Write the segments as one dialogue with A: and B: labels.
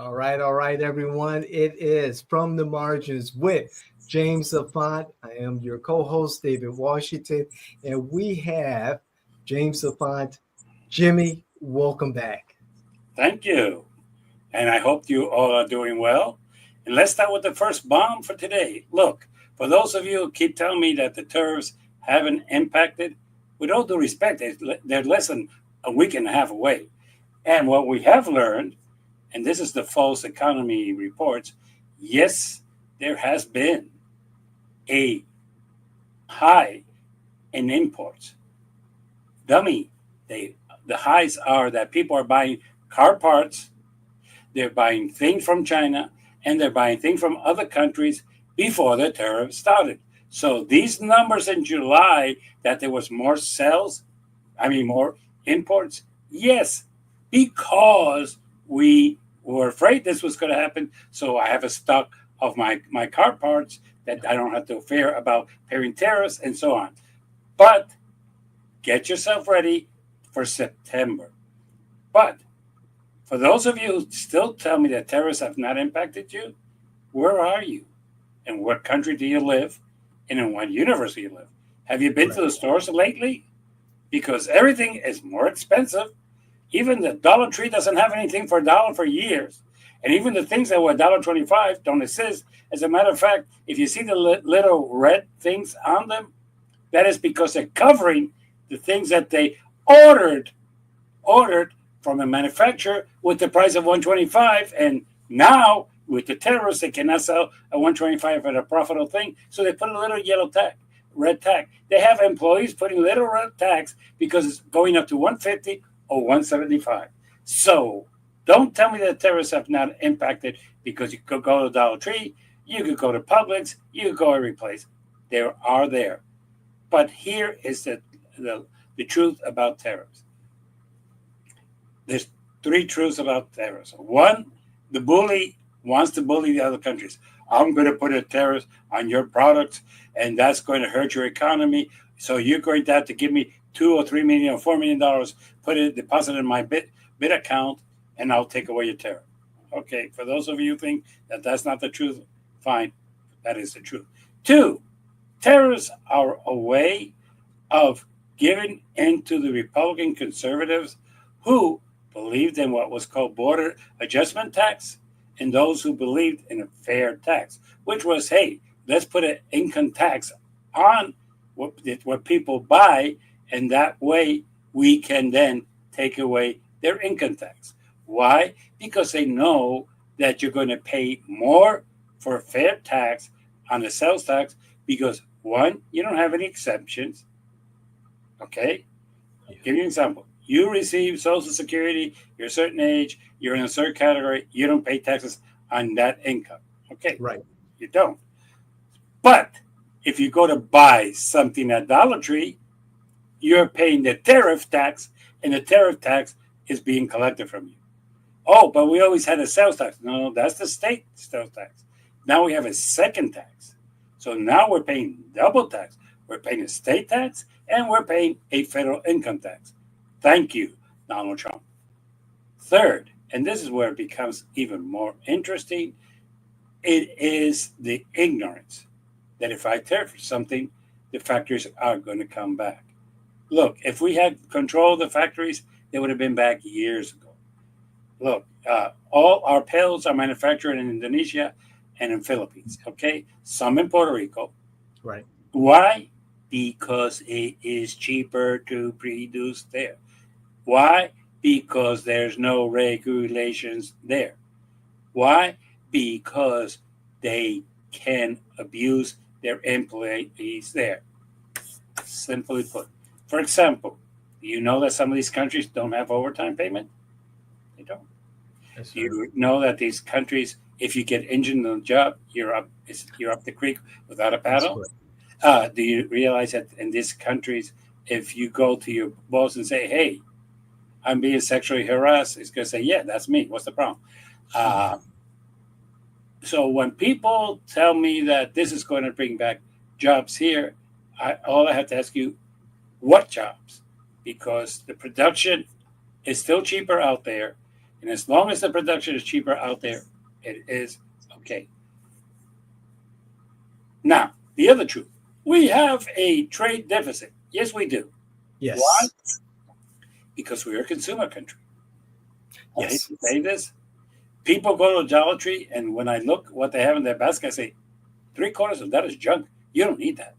A: All right, everyone. It is From the Margins with James Afont. I am your co host, David Washington, and we have James Afont. Jimmy, welcome back.
B: Thank you. And I hope you all are doing well. And let's start with the first bomb for today. Look, for those of you who keep telling me that the tariffs haven't impacted, with all due respect, they're less than a week and a half away. And what we have learned, and this is the false economy reports, yes, there has been a high in imports. Dummy, the highs are that people are buying car parts, they're buying things from China, and they're buying things from other countries before the tariff started. So these numbers in July that there was more sales, more imports, yes, because we were afraid this was going to happen. So I have a stock of my car parts that I don't have to fear about paying tariffs and so on. But get yourself ready for September. But for those of you who still tell me that tariffs have not impacted you, where are you? In what country do you live? And in what universe do you live? Have you been to
A: Right.
B: the stores lately? Because everything is more expensive. Even the Dollar Tree doesn't have anything for a dollar for years. And even the things that were $1.25 don't exist. As a matter of fact, if you see the little red things on them, that is because they're covering the things that they ordered ordered from a manufacturer with the price of 125, and now with the tariffs they cannot sell a 125 at a profitable thing, so they put a little yellow tag, red tag. They have employees putting little red tags because it's going up to 150 or 175. So don't tell me that tariffs have not impacted, because you could go to Dollar Tree, you could go to Publix, you could go every place. They are there. But here is the truth about tariffs. There's three truths about tariffs. One, the bully wants to bully the other countries. I'm going to put a tariff on your products, and that's going to hurt your economy. So you're going to have to give me $2 or $3 million or $4 million, put it deposit in my bit account, and I'll take away your tariff. Okay, for those of you who think that that's not the truth, fine, that is the truth. Two, tariffs are a way of giving into the Republican conservatives who believed in what was called border adjustment tax, and those who believed in a fair tax, which was, hey, let's put an income tax on what people buy, and that way we can then take away their income tax. Why? Because they know that you're going to pay more for a fair tax on the sales tax, because one, you don't have any exemptions. Okay,
A: Yeah.
B: give you an example. You receive Social Security, you're a certain age, you're in a certain category, you don't pay taxes on that income. Okay,
A: Right.
B: you don't. But if you go to buy something at Dollar Tree, you're paying the tariff tax, and the tariff tax is being collected from you. Oh, but we always had a sales tax. No, that's the state sales tax. Now we have a second tax. So now we're paying double tax. We're paying a state tax, and we're paying a federal income tax. Thank you, Donald Trump. Third, and this is where it becomes even more interesting, it is the ignorance that if I tariff something, the factories are going to come back. Look, if we had control of the factories, they would have been back years ago. Look, all our pills are manufactured in Indonesia and in Philippines. Okay, some in Puerto Rico.
A: Right.
B: Why? Because it is cheaper to produce there. Why? Because there's no regulations there. Why? Because they can abuse their employees there. Simply put. For example, you know that some of these countries don't have overtime payment? They don't.
A: Yes, sir.
B: You know that these countries, if you get injured on the job, you're up the creek without a
A: That's
B: paddle.
A: correct.
B: Do you realize that in these countries, if you go to your boss and say, "Hey, I'm being sexually harassed," it's going to say, "Yeah, that's me. What's the problem?" Uh, so when people tell me that this is going to bring back jobs here, all I have to ask you, what jobs? Because the production is still cheaper out there. And as long as the production is cheaper out there, it is okay. Now, the other truth, we have a trade deficit. Yes, we do. Why?
A: Yes.
B: Because we're a consumer country. I hate
A: Yes.
B: to say this. People go to Dollar Tree, and when I look what they have in their basket, I say, 3/4 of that is junk. You don't need that.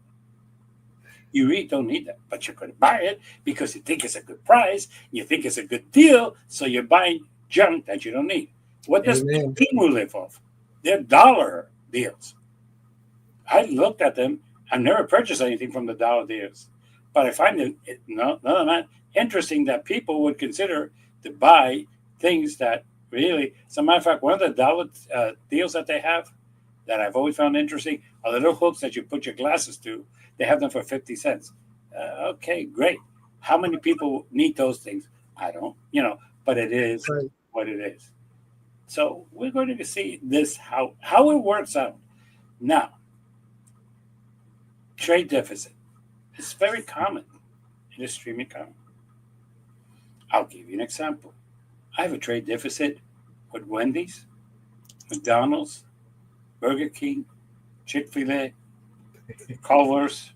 B: You really don't need that. But you're going to buy it because you think it's a good price, you think it's a good deal, so you're buying junk that you don't need. What does
A: Amen.
B: people live off? They're dollar deals. I looked at them. I've never purchased anything from the dollar deals, but I find it none of that interesting that people would consider to buy things that really. As a matter of fact, one of the dollar deals that they have that I've always found interesting are the little hooks that you put your glasses to. They have them for 50 cents. Okay, great. How many people need those things? I don't, but it is
A: Right.
B: what it is. So we're going to see this how it works out. Now, trade deficit. It's very common. It is extremely common. I'll give you an example. I have a trade deficit with Wendy's, McDonald's, Burger King, Chick-fil-A, Culver's.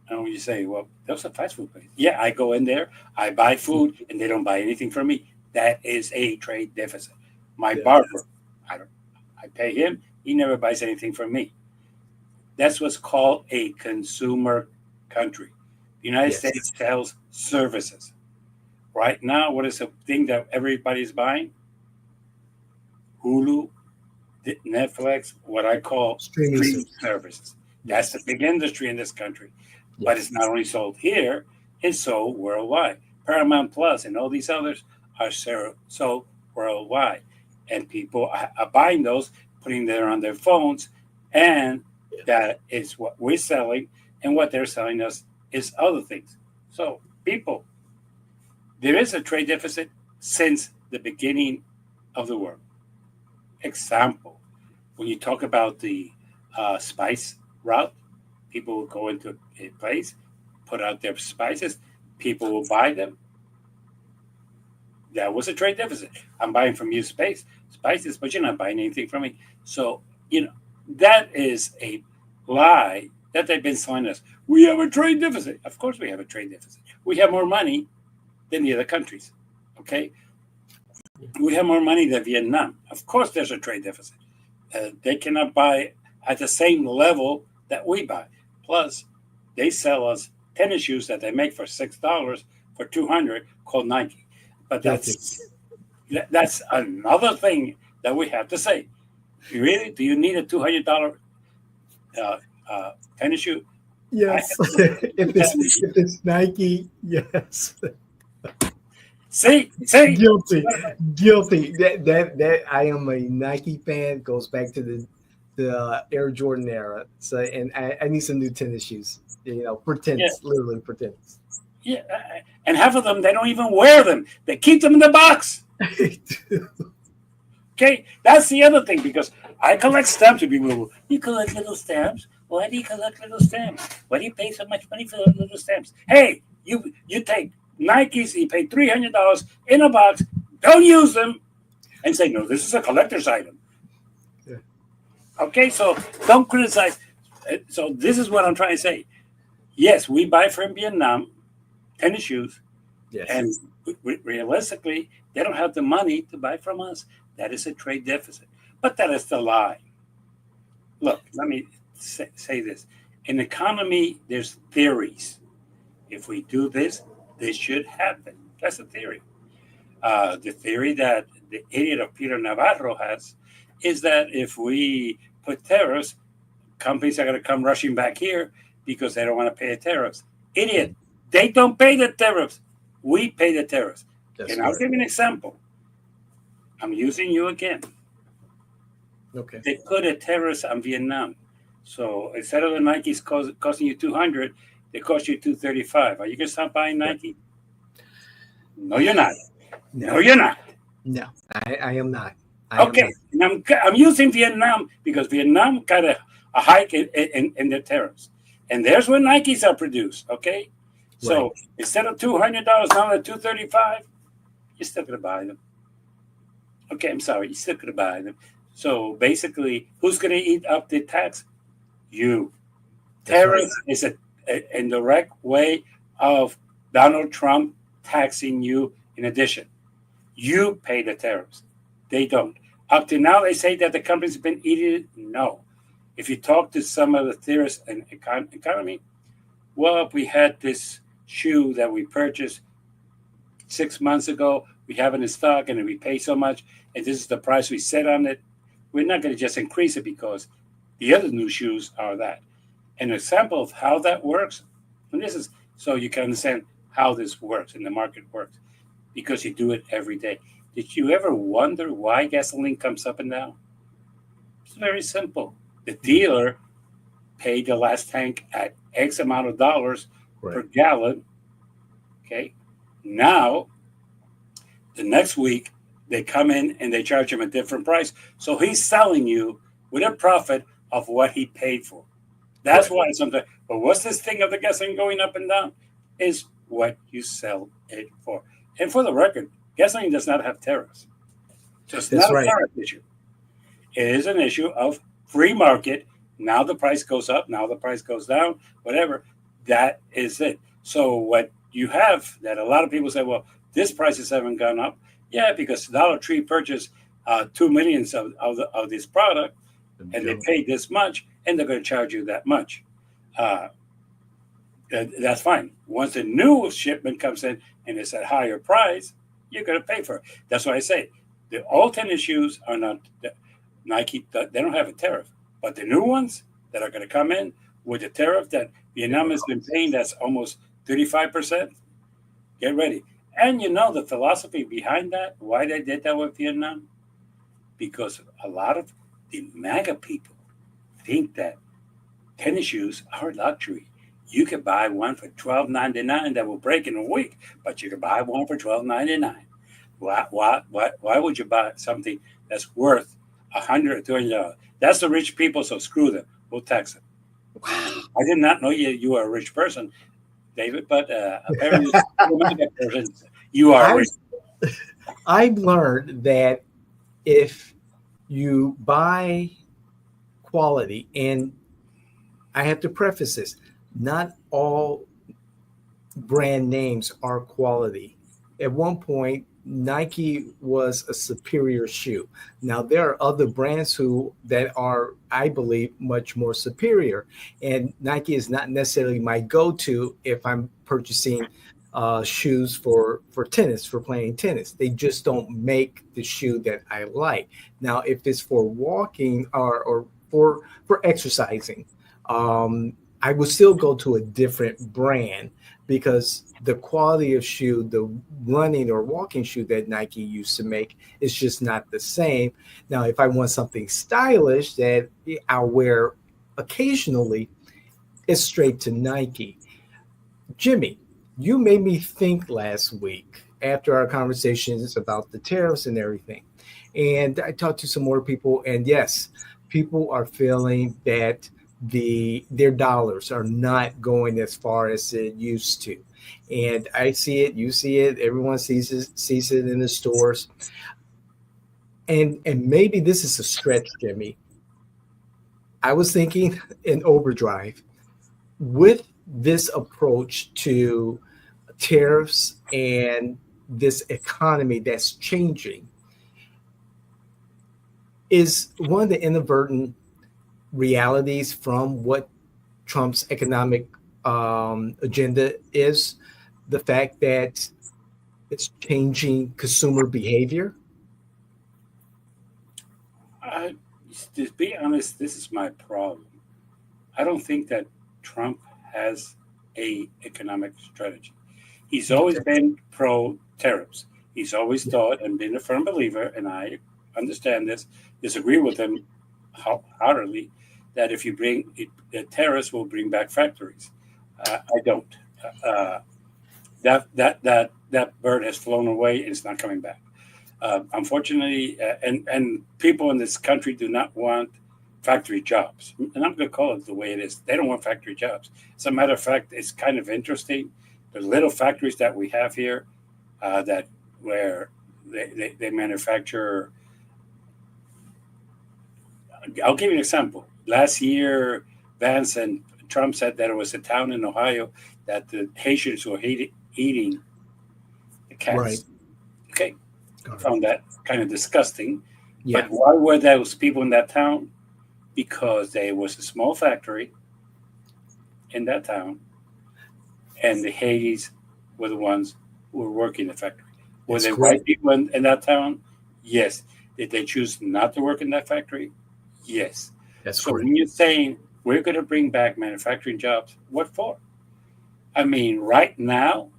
B: And when you say, well, those are fast food places. Yeah, I go in there, I buy food, and they don't buy anything from me. That is a trade deficit. My
A: Yeah.
B: barber, I pay him, he never buys anything from me. That's what's called a consumer country. The United
A: Yes.
B: States sells services. Right now, what is the thing that everybody's buying? Hulu, Netflix, what I call
A: Streaming
B: streaming services. That's the big industry in this country. But it's not only sold here, it's sold worldwide. Paramount Plus and all these others are sold worldwide. And people are buying those, putting them on their phones, and that is what we're selling, and what they're selling us is other things. So, people, there is a trade deficit since the beginning of the world. Example, when you talk about the spice route, people will go into a place, put out their spices, people will buy them. That was a trade deficit. I'm buying from you spices, but you're not buying anything from me. So, that is a lie that they've been selling us. We have a trade deficit. Of course, we have a trade deficit. We have more money than the other countries. Okay? We have more money than Vietnam. Of course, there's a trade deficit. They cannot buy at the same level that we buy. Plus, they sell us tennis shoes that they make for $6 for $200 called Nike. But that's another thing that we have to say. Really, do you need a $200 tennis shoe?
A: Yes. if it's Nike, yes.
B: See,
A: Guilty. That I am a Nike fan. Goes back to the Air Jordan era. So, and I need some new tennis shoes. For tennis, literally for tennis.
B: Yeah, and half of them they don't even wear them. They keep them in the box. Okay, that's the other thing, because I collect stamps. People, you collect little stamps. Why do you collect little stamps? Why do you pay so much money for those little stamps? Hey, you take Nikes, you pay $300 in a box, don't use them, and say, no, this is a collector's item.
A: Yeah.
B: Okay, so don't criticize. So this is what I'm trying to say. Yes, we buy from Vietnam tennis shoes,
A: Yes.
B: and realistically, they don't have the money to buy from us. That is a trade deficit. But that is the lie. Look, let me say this. In economy, there's theories. If we do this, this should happen. That's a theory. The theory that the idiot of Peter Navarro has is that if we put tariffs, companies are going to come rushing back here because they don't want to pay the tariffs. Idiot. They don't pay the tariffs. We pay the tariffs. And I'll give you an example. I'm using you again.
A: Okay.
B: They put a tariff on Vietnam. So instead of the Nikes costing you $200, they cost you $235. Are you going to stop buying Nike? No, you're not. No, you're not.
A: No, I am not.
B: Okay, and I'm using Vietnam because Vietnam got a hike in their tariffs. And there's where Nikes are produced, okay? So instead of $200, now they're $235, you're still going to buy them. Okay, I'm sorry, you still could buy them. So basically, who's going to eat up the tax? You.
A: That's right.
B: Tariff is a indirect way of Donald Trump taxing you in addition. You pay the tariffs. They don't. Up to now, they say that the companies have been eating it. No. If you talk to some of the theorists in economy, well, we had this shoe that we purchased 6 months ago. We have it in stock and we pay so much, and this is the price we set on it. We're not going to just increase it because the other new shoes are that. An example of how that works, and this is so you can understand how this works and the market works, because you do it every day. Did you ever wonder why gasoline comes up and down? It's very simple. The dealer paid the last tank at X amount of dollars per
A: Right.
B: gallon. Okay. Now, the next week, they come in and they charge him a different price. So he's selling you with a profit of what he paid for. That's
A: Correct.
B: why sometimes, but what's this thing of the gasoline going up and down? Is what you sell it for. And for the record, gasoline does not have tariffs. So it's
A: That's
B: not a
A: right.
B: tariff issue. It is an issue of free market. Now the price goes up, now the price goes down, whatever. That is it. So what you have that a lot of people say, well, this prices haven't gone up. Yeah, because Dollar Tree purchased 2 million of this product and they paid this much and they're going to charge you that much. Uh, that's fine. Once a new shipment comes in and it's at higher price, you're going to pay for it. That's why I say the all tennis shoes are not Nike. They don't have a tariff, but the new ones that are going to come in with the tariff that Vietnam has been paying, that's almost 35%. Get ready. And you know the philosophy behind that, why they did that with Vietnam? Because a lot of the MAGA people think that tennis shoes are luxury. You can buy one for $12.99 that will break in a week, but you can buy one for $12.99. Why would you buy something that's worth $100 or $200? That's the rich people, so screw them. We'll tax them.
A: Wow.
B: I did not know you were a rich person, David, but apparently you are
A: I
B: rich.
A: I've learned that if you buy quality, and I have to preface this, not all brand names are quality. At one point, Nike was a superior shoe. Now there are other brands who that are, I believe, much more superior. And Nike is not necessarily my go-to if I'm purchasing shoes for tennis, for playing tennis. They just don't make the shoe that I like. Now, if it's for walking or for exercising, I would still go to a different brand because the quality of shoe, the running or walking shoe that Nike used to make is just not the same. Now, if I want something stylish that I'll wear occasionally, it's straight to Nike. Jimmy, you made me think last week after our conversations about the tariffs and everything. And I talked to some more people, and yes, people are feeling that their dollars are not going as far as it used to. And I see it, you see it, everyone sees it in the stores. And maybe this is a stretch, Jimmy. I was thinking in overdrive with this approach to tariffs and this economy that's changing is one of the inadvertent realities from what Trump's economic agenda is the fact that it's changing consumer behavior.
B: Uh, to be honest, this is my problem. I don't think that Trump has a economic strategy. He's always been pro tariffs. He's always thought and been a firm believer, and I understand this, disagree with him heartily, that if you bring it, the tariffs will bring back factories. I don't. Uh, that bird has flown away and it's not coming back. Unfortunately, and people in this country do not want factory jobs, and I'm going to call it the way it is. They don't want factory jobs. As a matter of fact, it's kind of interesting. The little factories that we have here, that where they manufacture I'll give you an example. Last year, Vance and Trump said that it was a town in Ohio that the Haitians were eating the
A: Right.
B: cats. Okay,
A: Got it.
B: found that kind of disgusting. But
A: Yeah.
B: why were those people in that town? Because there was a small factory in that town, and the Hades were the ones who were working the factory. Were
A: That's
B: there
A: great.
B: white people in that town? Yes. Did they choose not to work in that factory? Yes.
A: That's
B: So
A: great.
B: when you're saying we're going to bring back manufacturing jobs, what for? I mean, right now,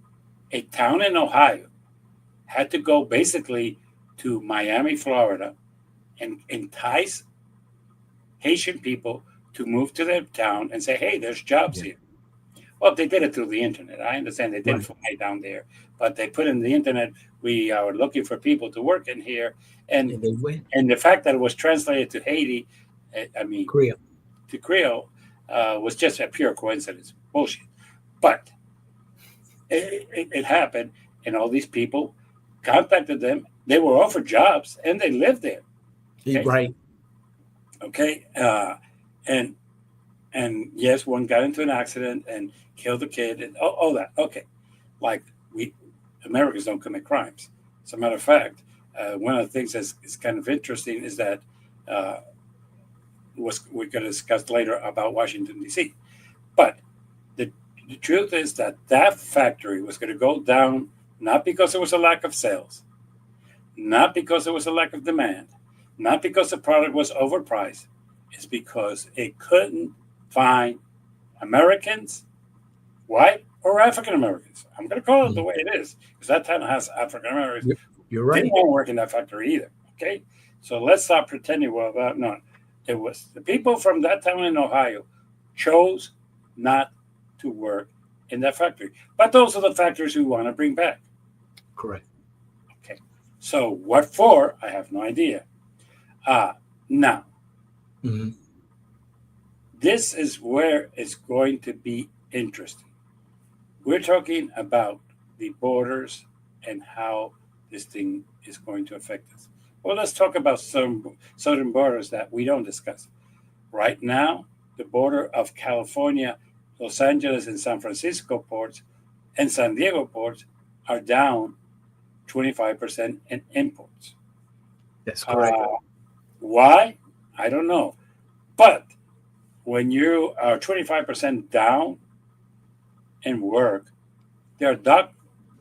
B: a town in Ohio had to go basically to Miami, Florida, and entice Haitian people to move to their town and say, hey, there's jobs
A: Yeah.
B: here. Well, they did it through the internet. I understand they didn't
A: Right.
B: fly down there, but they put in the internet, we are looking for people to work in here. And
A: And they win.
B: and the fact that it was translated to Haiti, I mean,
A: Korea.
B: to Creole, was just a pure coincidence. Bullshit. But it happened, and all these people contacted them. They were offered jobs, and they lived there. Okay,
A: Right.
B: okay, and yes, one got into an accident and killed a kid, and all that. Okay, like we Americans don't commit crimes. As a matter of fact, one of the things that's is kind of interesting is that uh, was we're going to discuss later about Washington D.C. But the the truth is that that factory was going to go down not because there was a lack of sales, not because there was a lack of demand, not because the product was overpriced. It's because it couldn't find Americans, white or African Americans. I'm going to call it the
A: Mhm.
B: way it is because that town has African Americans.
A: You're
B: Didn't
A: right.
B: want to work in that factory either. Okay, so let's stop pretending well about no. It was the people from that town in Ohio chose not to work in that factory, but those are the factories we want to bring back.
A: Correct.
B: Okay, so what for? I have no idea. Uh now
A: Hmm.
B: this is where it's going to be interesting. We're talking about the borders and how this thing is going to affect us. Well, let's talk about some southern borders that we don't discuss. Right now, the border of California, Los Angeles, and San Francisco ports and San Diego ports are down 25% in imports.
A: That's correct.
B: Uh, why? I don't know. But when you are 25% down in work, there are dock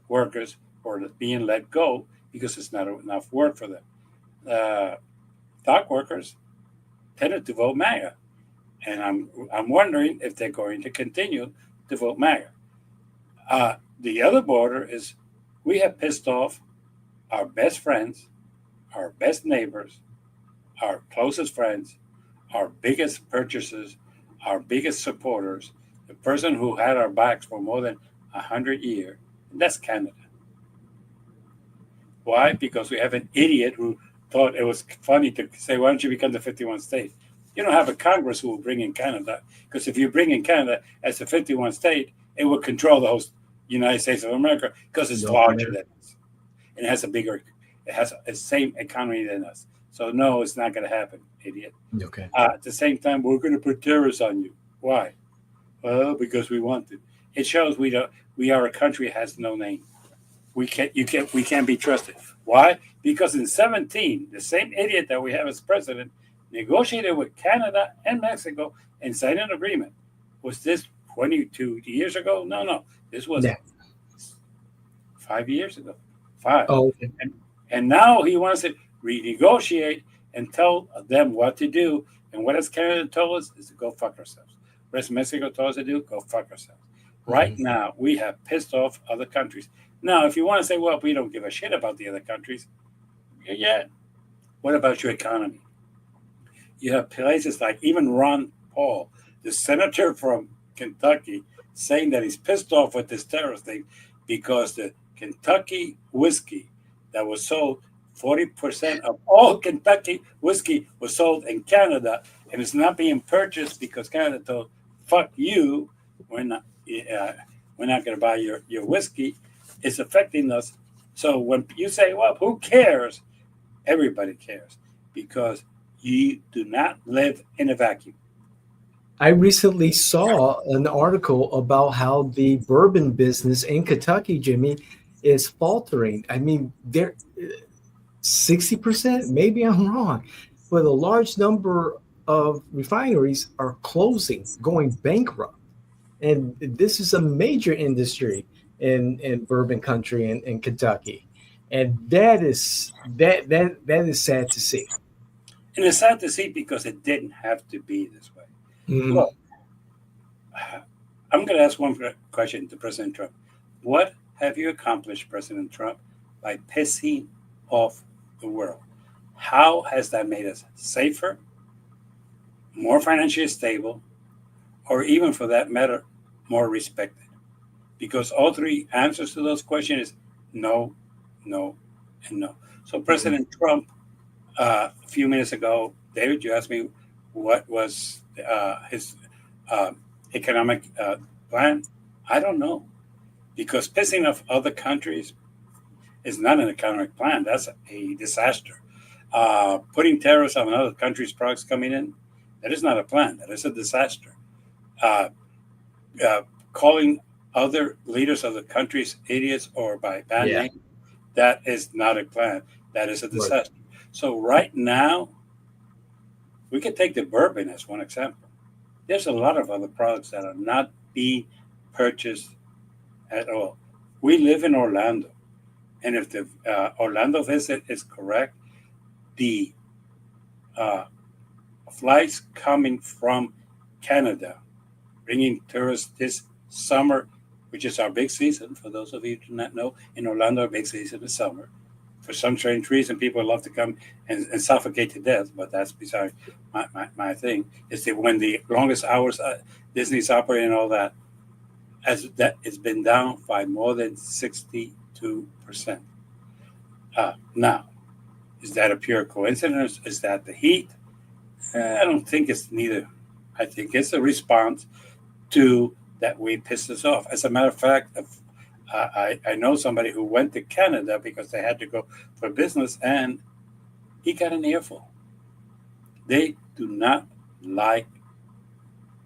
B: workers who are being let go because it's not enough work for them. Uh, Dock workers tended to vote MAGA, and I'm wondering if they're going to continue to vote MAGA. The other border is we have pissed off our best friends, our best neighbors, our closest friends, our biggest purchasers, our biggest supporters, the person who had our backs for more than 100 years, and that's Canada. Why? Because we have an idiot who thought it was funny to say, why don't you become the 51 state? You don't have a Congress who will bring in Canada, because if you bring in Canada as the 51 state, it would control the whole United States of America because it's
A: North
B: larger
A: America.
B: than us. And it has the same economy than us. So no, it's not going to happen, idiot.
A: Okay.
B: At the same time, we're going to put tariffs on you. Why? Well, because we want to. It shows we don't. We are a country that has no name. We can't be trusted. Why? Because in 17, the same idiot that we have as president negotiated with Canada and Mexico and signed an agreement. Was this 22 years ago? No, no. This was
A: Yeah.
B: 5 years ago. Five.
A: Oh, okay.
B: And now he wants to renegotiate and tell them what to do. And what has Canada told us is to go fuck ourselves. What has Mexico told us to do? Go fuck ourselves. Right
A: Hmm.
B: now, we have pissed off other countries. Now, if you want to say, well, we don't give a shit about the other countries, yeah. What about your economy? You have places like even Ron Paul, the senator from Kentucky, saying that he's pissed off with this terrorist thing because the Kentucky whiskey that was sold, 40% of all Kentucky whiskey was sold in Canada, and it's not being purchased because Canada told, fuck you, we're not, we're not going to buy your whiskey. It's affecting us. So when you say, well, who cares? Everybody cares because You do not live in a vacuum.
A: I recently saw an article about how the bourbon business in Kentucky, Jimmy, is faltering. I mean, they're 60%, maybe I'm wrong, but a large number of refineries are closing, going bankrupt. And this is a major industry in bourbon country in Kentucky. And that is sad to see.
B: And it's sad to see because it didn't have to be this way.
A: Mhm.
B: Look, I'm going to ask one question to President Trump. What have you accomplished, President Trump, by pissing off the world? How has that made us safer, more financially stable, or even for that matter, more respected? Because all three answers to those questions is no, no, and no. So
A: Mhm.
B: President Trump, a few minutes ago, David, you asked me what was his uh, economic plan. I don't know because pissing off other countries is not an economic plan. That's a disaster. Putting tariffs on other countries' products coming in, that is not a plan. That is a disaster. Uh, uh, Calling other leaders of the countries idiots or by bad
A: Yeah,
B: name, that is not a plan. That is a
A: right.
B: disaster. So right now, we can take the bourbon as one example. There's a lot of other products that are not being purchased at all. We live in Orlando, and if the Orlando visit is correct, the uh, flights coming from Canada, bringing tourists this summer, which is our big season. For those of you who do not know, in Orlando, our big season is summer. For some strange reason, people love to come and suffocate to death, but that's beside my thing. Is that when the longest hours Disney's operating and all that, as that it's been down by more than 62%. Now, is that a pure coincidence? Is that the heat? I don't think it's neither. I think it's a response to that we pissed us off. As a matter of fact, I know somebody who went to Canada because they had to go for business, and he got an earful. They do not like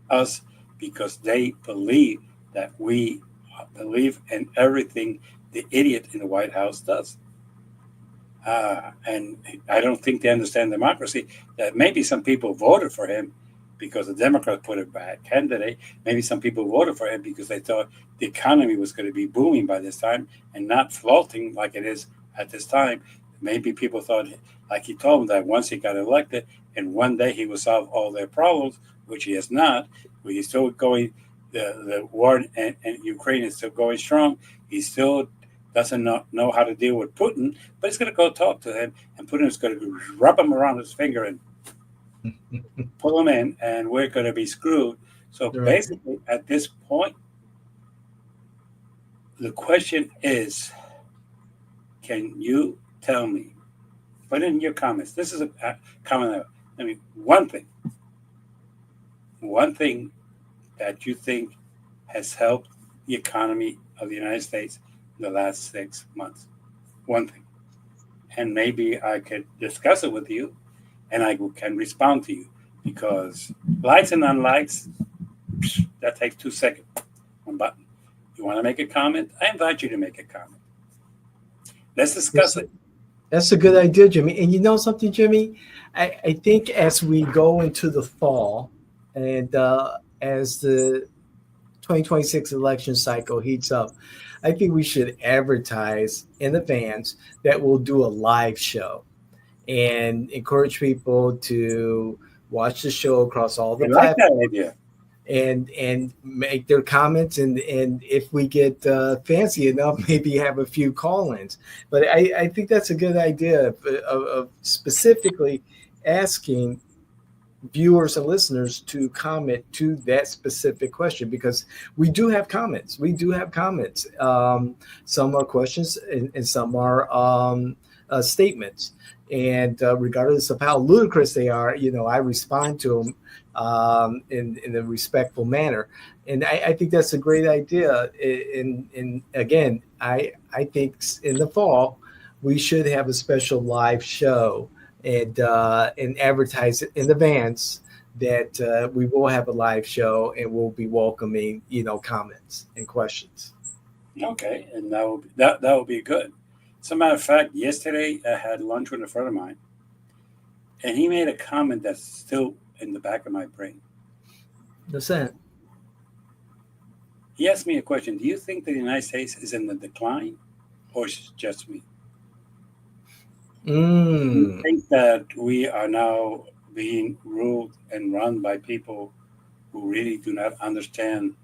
B: us because they believe that we believe in everything the idiot in the White House does. And I don't think they understand democracy. That maybe some people voted for him because the Democrats put a bad candidate. Maybe some people voted for him because they thought the economy was going to be booming by this time and not floating like it is at this time. Maybe people thought, like he told them, that once he got elected and one day he would solve all their problems, which he has not. He's still going. The war in Ukraine is still going strong. He still doesn't know how to deal with Putin, but he's going to go talk to him, and Putin is going to rub him around his finger and pull him in, and we're going to be screwed. So
A: Right.
B: basically, at this point, the question is, can you tell me? Put in your comments. This is a comment. I mean, one thing that you think has helped the economy of the United States in the last 6 months. One thing, and maybe I could discuss it with you, and I can respond to you because likes and unlikes, that takes 2 seconds. One button. You want to make a comment? I invite you to make a comment. Let's
A: That's
B: discuss it.
A: that's a good idea, Jimmy. And you know something, Jimmy? I think as we go into the fall and as the 2026 election cycle heats up, I think we should advertise in advance that we'll do a live show and encourage people to watch the show across all the
B: I like that
A: platforms
B: idea.
A: and make their comments and if we get fancy enough maybe have a few call-ins, but I think that's a good idea of specifically asking viewers and listeners to comment to that specific question because we do have comments. Some are questions and some are statements, and regardless of how ludicrous they are, I respond to them in a respectful manner, and I think that's a great idea. And again, I think in the fall we should have a special live show and advertise it in advance that we will have a live show and we'll be welcoming comments and questions.
B: Okay, and that would be good. As a matter of fact, yesterday I had lunch with a friend of mine, and he made a comment that's still in the back of my brain.
A: That's it.
B: He asked me a question: do you think that the United States is in the decline, or is it just me? Do you
A: Mm.
B: think that we are now being ruled and run by people who really do not understand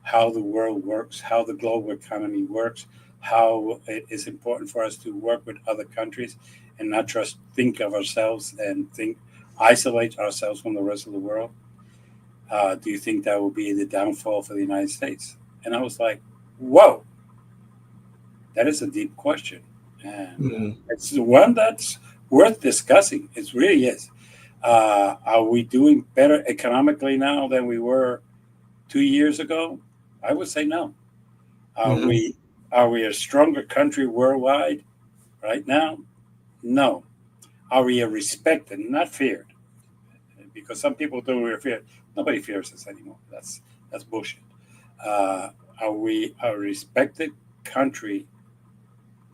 B: how the world works, how the global economy works, how it is important for us to work with other countries and not just think of ourselves and think isolate ourselves from the rest of the world? Do you think that will be the downfall for the United States? And I was like, whoa, that is a deep question. And
A: Mm.
B: it's the one that's worth discussing. It really is. Are we doing better economically now than we were 2 years ago? I would say no. Are
A: Mhm.
B: we are we a stronger country worldwide right now? No. Are we a respected, not feared? Because some people do we're feared. Nobody fears us anymore. That's bullshit. Uh, are we a respected country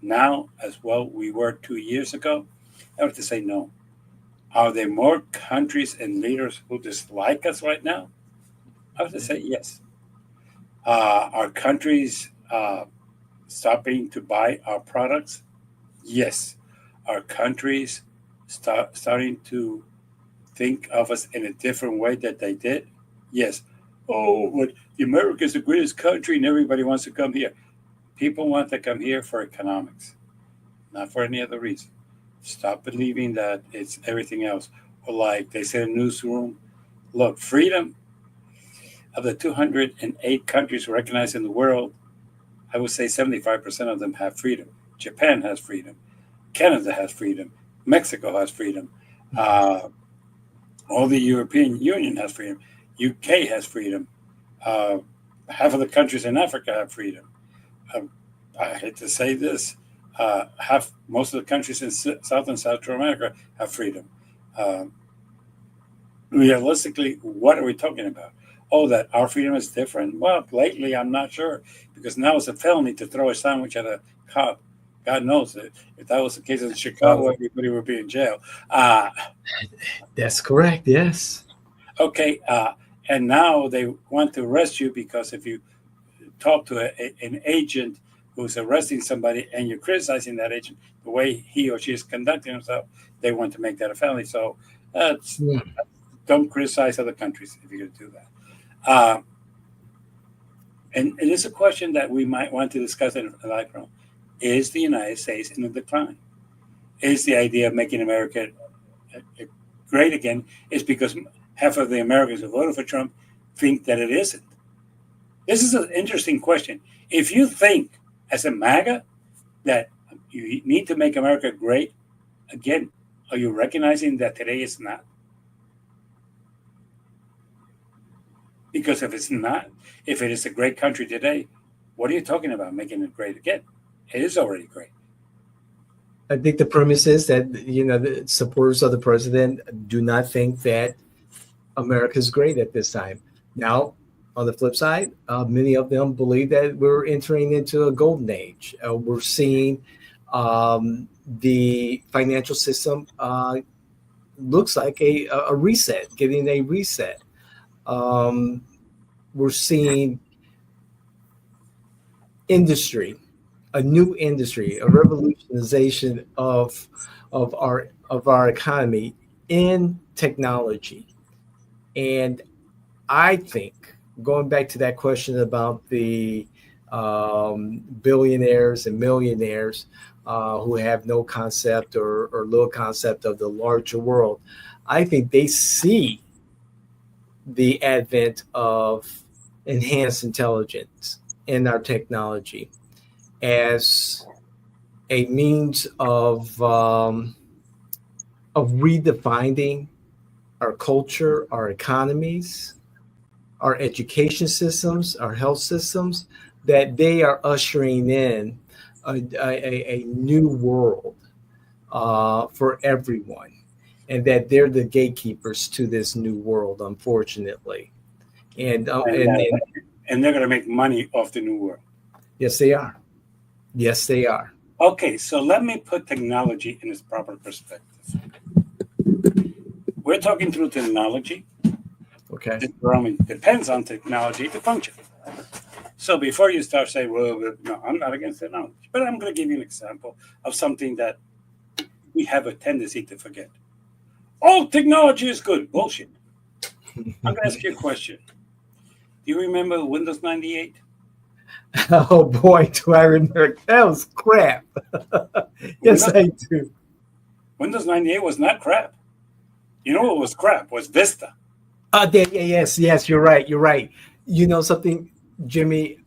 B: now as well we were 2 years ago? I have to say no. Are there more countries and leaders who dislike us right now? I have to say yes. Are countries stopping to buy our products? Yes. Are countries starting to think of us in a different way that they did? Yes. Oh, but the America is the greatest country and everybody wants to come here. People want to come here for economics, not for any other reason. Stop believing that it's everything else. Or like they say in the newsroom, look, freedom of the 208 countries recognized in the world, I would say 75% of them have freedom. Japan has freedom. Canada has freedom. Mexico has freedom. Uh, all the European Union has freedom. UK has freedom. Uh, half of the countries in Africa have freedom. Uh, I hate to say this. Half most of the countries in South and Central America have freedom. Uh, Realistically, what are we talking about? Oh, that our freedom is different? Well, lately, I'm not sure because now it's a felony to throw a sandwich at a cop. God knows it. If that was the case in Chicago,
A: Oh,
B: everybody would be in jail. Uh,
A: that's correct. Yes.
B: okay, and now they want to arrest you because if you talk to an agent who's arresting somebody and you're criticizing that agent, the way he or she is conducting himself, they want to make that a felony. So that's
A: Mm.
B: don't criticize other countries if you're going to do that. Uh, and it is a question that we might want to discuss in a live room. Is the United States in a decline? Is the idea of making America great again is because half of the Americans who voted for Trump think that it isn't? This is an interesting question. If you think, as a MAGA, that you need to make America great again, are you recognizing that today is not? Because if it's not, if it is a great country today, what are you talking about making it great again? It is already great.
A: I think the premise is that the supporters of the president do not think that America is great at this time. Now, on the flip side, many of them believe that we're entering into a golden age. We're seeing the financial system looks like a reset, getting a reset. Um, we're seeing industry, a new industry, a revolutionization of our economy in technology. And I think going back to that question about the billionaires and millionaires who have no concept or little concept of the larger world, I think they see the advent of enhanced intelligence in our technology as a means of redefining our culture, our economies, our education systems, our health systems, that they are ushering in a new world for everyone, and that they're the gatekeepers to this new world, unfortunately. And
B: and and they're going to make money off the new world.
A: yes, they are. Yes, they are.
B: Okay, so let me put technology in its proper perspective. We're talking through technology.
A: Okay.
B: The programming depends on technology to function. So before you start saying, well, no, I'm not against technology, but I'm going to give you an example of something that we have a tendency to forget. All technology is good. Bullshit. I'm going to ask you a question. Do you remember Windows 98?
A: Oh boy, do I remember that was crap. Yes,
B: Windows,
A: I do.
B: Windows 98 was not crap. You know what was crap? Was Vista.
A: Yes, yes, you're right. You're right. You know something, Jimmy?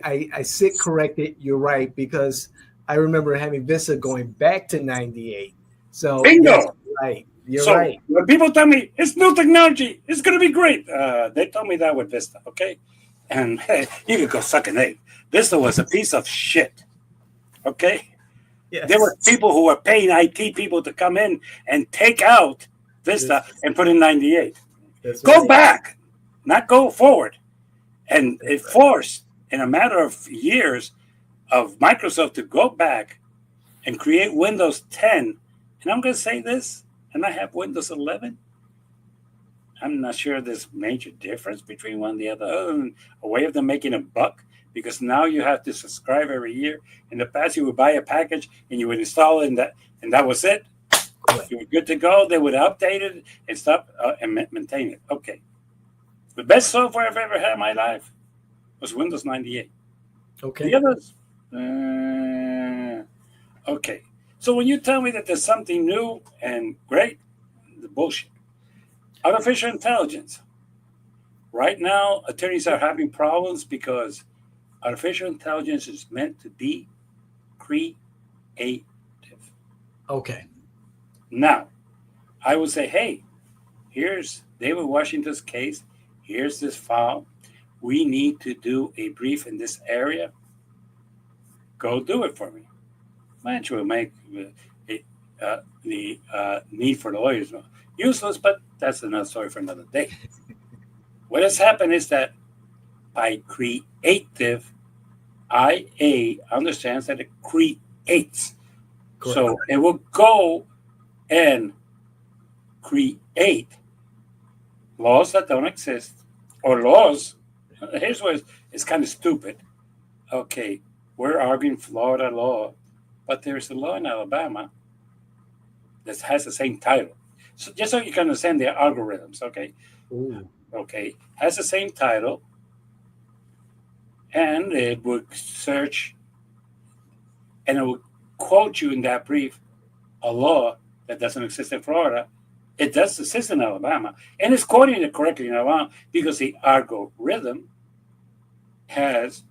A: I sit corrected. You're right because I remember having Vista going back to '98. So yes,
B: Bingo.
A: you're right. You're
B: So
A: right.
B: when people tell me it's new technology, it's going to be great, they told me that with Vista, okay? And hey, you could go suck an egg. Vista was a piece of shit, okay? There were
A: Yes,
B: people who were paying IT people to come in and take out Vista
A: this,
B: and put in 98.
A: that's
B: Go
A: right.
B: back, not go forward. And
A: That's
B: it
A: right.
B: forced, in a matter of years, of Microsoft to go back and create Windows 10. And I'm going to say this, and I have Windows 11. I'm not sure there's major difference between one and the other than a way of them making a buck because now you have to subscribe every year. In the past, you would buy a package and you would install it, and that was it.
A: Correct.
B: You were good to go. They would update it and stuff and maintain it. Okay. The best software I've ever had in my life was Windows 98. The
A: Okay.
B: others, okay. So when you tell me that there's something new and great, the bullshit. Artificial intelligence. Right now, attorneys are having problems because artificial intelligence is meant to be creative.
A: Okay.
B: Now, I would say, hey, here's David Washington's case. Here's this file. We need to do a brief in this area. Go do it for me. Which will make the need for the lawyers useless, but that's another story for another day. What has happened is that by creative, IA understands that it creates.
A: Correct.
B: So it will go and create laws that don't exist or laws. Here's what it's kind of stupid. Okay, we're arguing Florida law, but there's a law in Alabama that has the same title. So just so you can understand the algorithms, okay?
A: Ooh.
B: Okay, has the same title, and it would search and it would quote you in that brief a law that doesn't exist in Florida. It does exist in Alabama, and it's quoting it correctly in Alabama because the algorithm has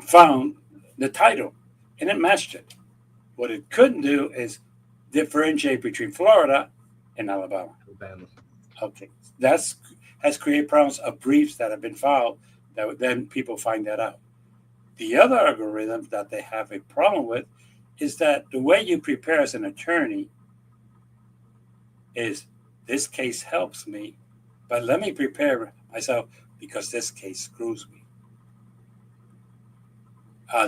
B: found the title and it matched it. What it couldn't do is differentiate between Florida and Alabama.
A: Alabama.
B: Okay, that's has created problems of briefs that have been filed that then people find that out. The other algorithm that they have a problem with is that the way you prepare as an attorney is this case helps me, but let me prepare myself because this case screws me.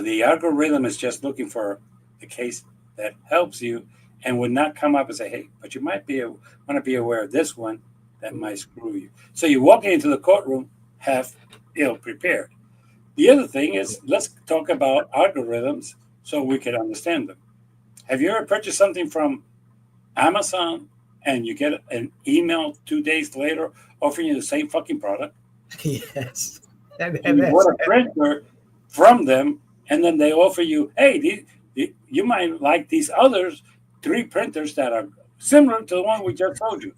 B: The algorithm is just looking for the case that helps you and would not come up and say, hey, but you might want to be aware of this one that might screw you. So you walk into the courtroom half ill prepared. The other thing is, let's talk about algorithms so we can understand them. Have you ever purchased something from Amazon and you get an email 2 days later offering you the same fucking product?
A: Yes.
B: And you bought a printer from them, and then they offer you, hey, you might like these others 3 printers that are similar to the one we just told you.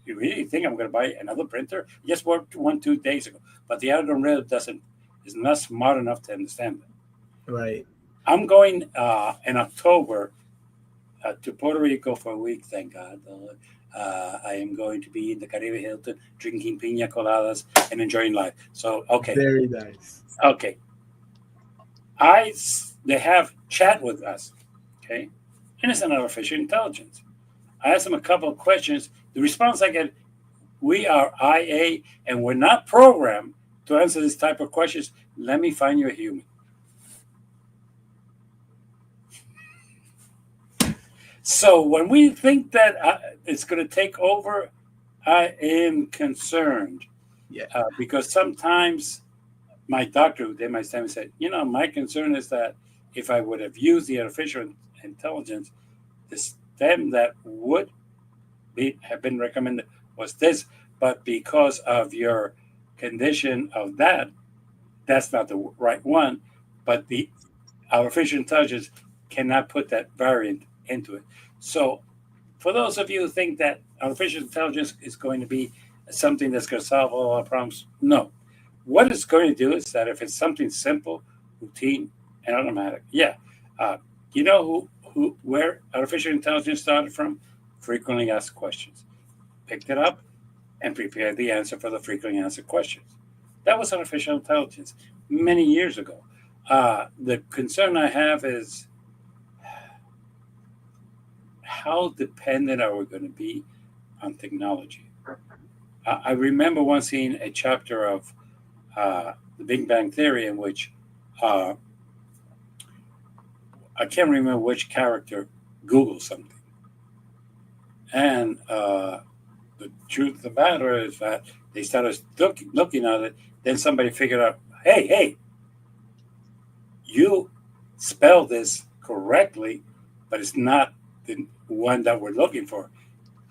B: You really think I'm going to buy another printer? I just bought one 2 days ago. But the algorithm is not smart enough to understand that.
A: Right.
B: I'm going in October to Puerto Rico for a week, thank God. I am going to be in the Caribe Hilton drinking pina coladas and enjoying life. So, okay.
A: Very nice.
B: Okay. They have chat with us. Okay. and it's an artificial intelligence. I ask them a couple of questions. The response I get, we are IA and we're not programmed to answer this type of questions. Let me find you a human. So when we think that it's going to take over, I am concerned.
A: Yeah.
B: Because sometimes my doctor who did my stem said, my concern is that if I would have used the artificial intelligence, the stem that would have been recommended was this, but because of your condition of that's not the right one. But the artificial intelligence cannot put that variant into it. So for those of you who think that artificial intelligence is going to be something that's going to solve all our problems, no. What it's going to do is that if it's something simple, routine, and automatic, you know where artificial intelligence started from? Frequently asked questions. Picked it up and prepared the answer for the frequently answered questions. That was artificial intelligence many years ago. The concern I have is how dependent are we going to be on technology? I remember once seeing a chapter of the Big Bang Theory in which I can't remember which character Googled something. And the truth of the matter is that they started looking at it. Then somebody figured out, hey, you spelled this correctly, but it's not the one that we're looking for.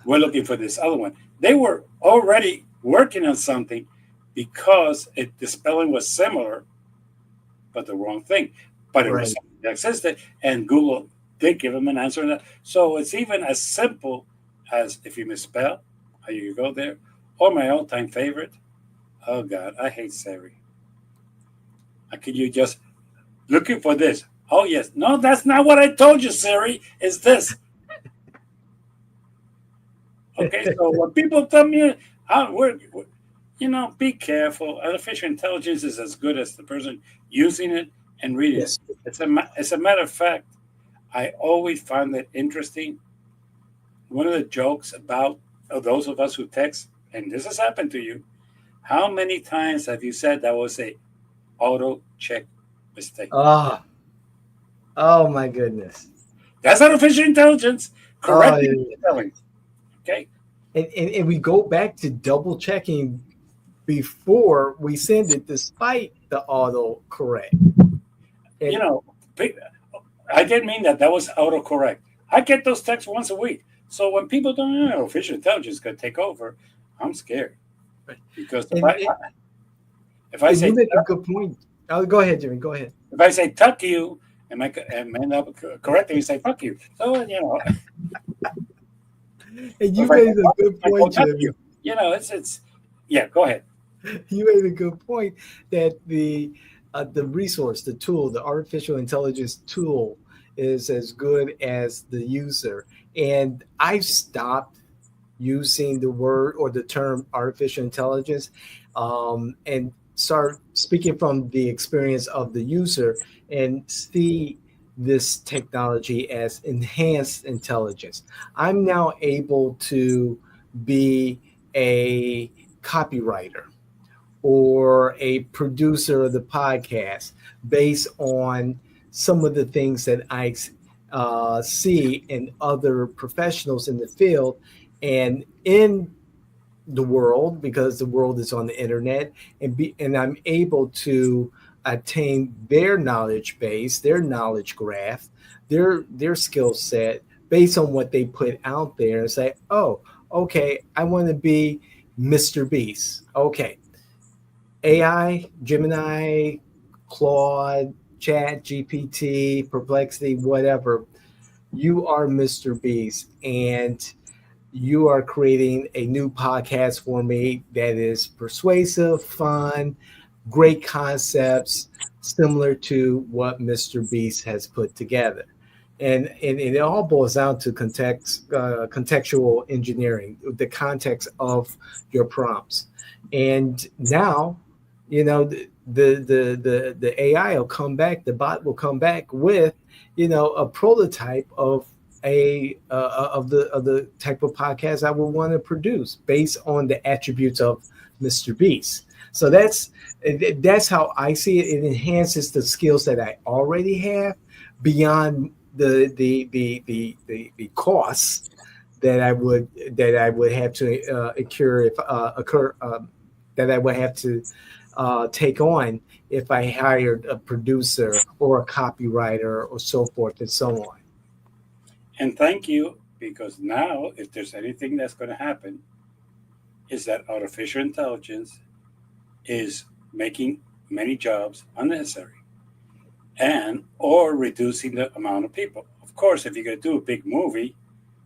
B: We're looking for this other one. They were already working on something because the spelling was similar, but the wrong thing. But it was something that existed, and Google did give them an answer on that. So it's even as simple as if you misspell, how you go there, or my all-time favorite. Oh God, I hate Siri. Could you just looking for this? Oh yes, no, that's not what I told you, Siri. It's this. Okay, so when people tell me, be careful. Artificial intelligence is as good as the person using it and reading it. As a matter of fact, I always find it interesting. One of the jokes about those of us who text, and this has happened to you, how many times have you said that was a auto check mistake?
A: Oh my goodness.
B: That's artificial intelligence correcting spelling. Okay.
A: And we go back to double checking before we send it, despite the auto correct.
B: I didn't mean that. That was autocorrect. I get those texts once a week. So when people don't know artificial intelligence is going to take over, I'm scared. Because if I say
A: you make a good point. Go ahead, Jimmy. Go ahead.
B: If I say tuck you and end up correcting you, say fuck you. So
A: And you made a good point, Jimmy.
B: It's go ahead.
A: You made a good point that the resource, the tool, the artificial intelligence tool is as good as the user. And I've stopped using the word or the term artificial intelligence and start speaking from the experience of the user and see this technology as enhanced intelligence. I'm now able to be a copywriter or a producer of the podcast based on some of the things that I see in other professionals in the field and in the world, because the world is on the internet, and I'm able to attain their knowledge base, their knowledge graph, their skill set based on what they put out there, and say, oh, okay, I want to be Mr. Beast. Okay. AI, Gemini, Claude, Chat, GPT, Perplexity, whatever, you are Mr. Beast, and you are creating a new podcast for me that is persuasive, fun, great concepts, similar to what Mr. Beast has put together. And it all boils down to contextual engineering, the context of your prompts. And now, the AI will come back, the bot will come back with, a prototype of a of the type of podcast I would want to produce based on the attributes of Mr. Beast. So that's how I see it. It enhances the skills that I already have beyond the costs that I would have to incur if occur that I would have to take on if I hired a producer or a copywriter or so forth and so on.
B: And thank you, because now, if there's anything that's going to happen, is that artificial intelligence is making many jobs unnecessary and or reducing the amount of people. Of course, if you're going to do a big movie,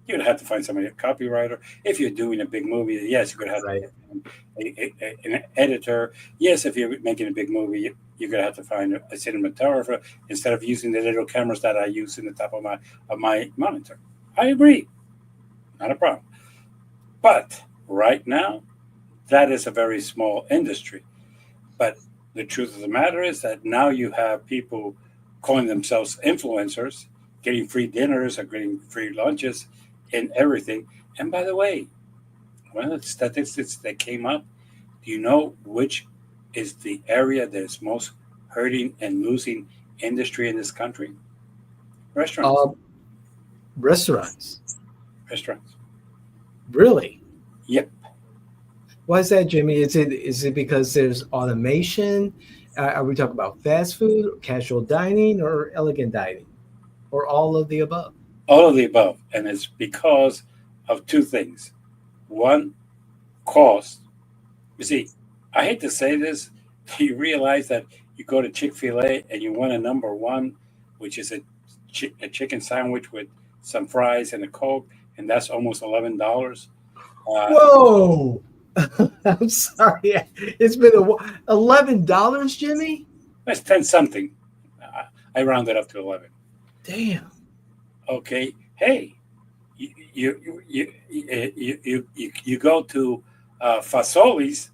B: you're going to have to find somebody, a copywriter. If you're doing a big movie, yes, you're going to have
A: Right.
B: to find an editor. Yes, if you're making a big movie, you're going to have to find a cinematographer instead of using the little cameras that I use in the top of my monitor. I agree, not a problem. But right now, that is a very small industry. But the truth of the matter is that now you have people calling themselves influencers, getting free dinners or getting free lunches and everything. And by the way, one of the statistics that came up, do you know which is the area that is most hurting and losing industry in this country? Restaurants.
A: Uh, Restaurants,
B: Restaurants.
A: really?
B: Yep.
A: Why is that, Jimmy? Is it because there's automation? Are we talking about fast food, casual dining, or elegant dining, or all of the above?
B: All of the above. And it's because of two things. One, cost. You see, I hate to say this, you realize that you go to Chick-fil-A and you want a number one, which is a chicken sandwich with some fries and a Coke, and that's almost $11. Uh,
A: Whoa! I'm sorry. It's been $11, Jimmy.
B: that's 10 something. I rounded up to 11.
A: Damn.
B: Okay. Hey, you go to Fasoli's,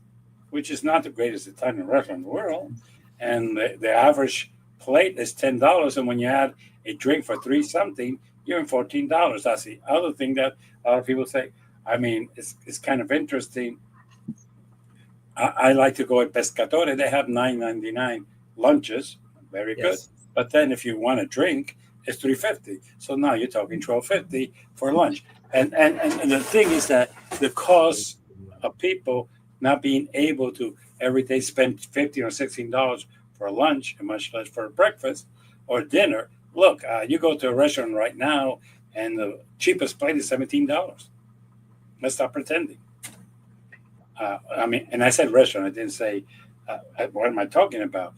B: which is not the greatest Italian restaurant in the world, and the average plate is $10, and when you add a drink for three something, you're in $14. That's the other thing that a lot of people say. I mean, it's kind of interesting. I like to go at Pescatore. They have $9.99 lunches, very good.
A: Yes.
B: But then if you want a drink, it's $3.50. So now you're talking $12.50 for lunch. And the thing is that the cost of people not being able to every day spend $15 or $16 for lunch, and much less for breakfast or dinner. Look, you go to a restaurant right now, and the cheapest plate is $17. Let's stop pretending. I mean, and I said restaurant. I didn't say what am I talking about.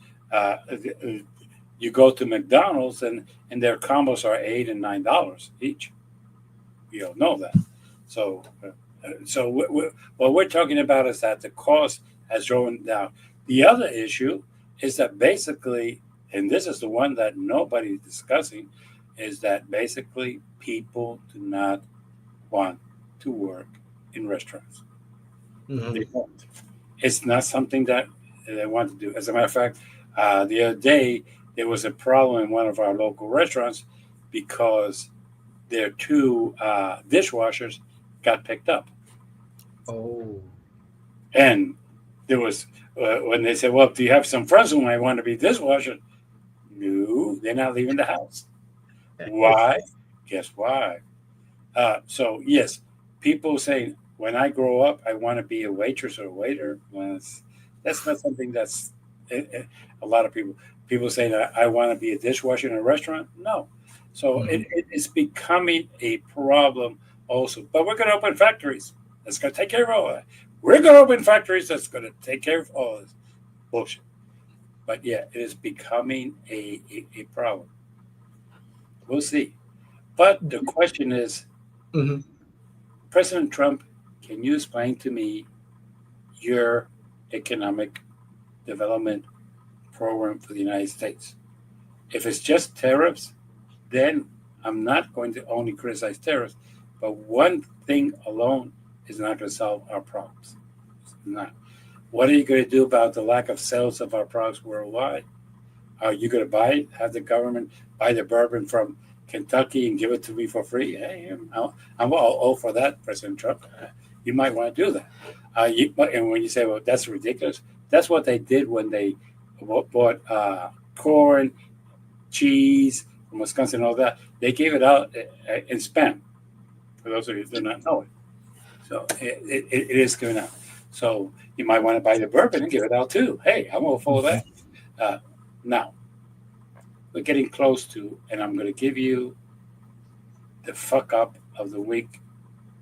B: You go to McDonald's, and their combos are $8 and $9 each. You all know that. So, what we're talking about is that the cost has driven down. The other issue is that basically, and this is the one that nobody's discussing, is that basically people do not want to work in restaurants.
A: Mhm.
B: They won't. It's not something that they want to do. As a matter of fact, the other day there was a problem in one of our local restaurants because their two dishwashers got picked up,
A: Oh.
B: and there was when they said, "Well, do you have some friends who might want to be dishwashers?" No, they're not leaving the house. Why? Guess why? So yes, people saying when I grow up, I want to be a waitress or a waiter. Well, that's not something that's a lot of people saying I want to be a dishwasher in a restaurant. No, so
A: Mhm.
B: it's becoming a problem also. But we're going to open factories. That's going to take care of all that. We're going to open factories that's going to take care of all this bullshit. But yeah, it is becoming a problem. We'll see. But the question is,
A: Mhm.
B: President Trump, can you explain to me your economic development program for the United States? If it's just tariffs, then I'm not going to only criticize tariffs, but one thing alone is not going to solve our problems. It's not. What are you going to do about the lack of sales of our products worldwide? Are you going to buy it? Have the government buy the bourbon from Kentucky and give it to me for free. Hey, I'm all for that, President Trump. You might want to do that. And when you say, well, that's ridiculous, that's what they did when they bought corn, cheese from Wisconsin, and all that. They gave it out in spam. For those of you who do not know it, so it is given out. So you might want to buy the bourbon and give it out too. Hey, I'm all for that. Now we're getting close to, and I'm going to give you the fuck up of the week.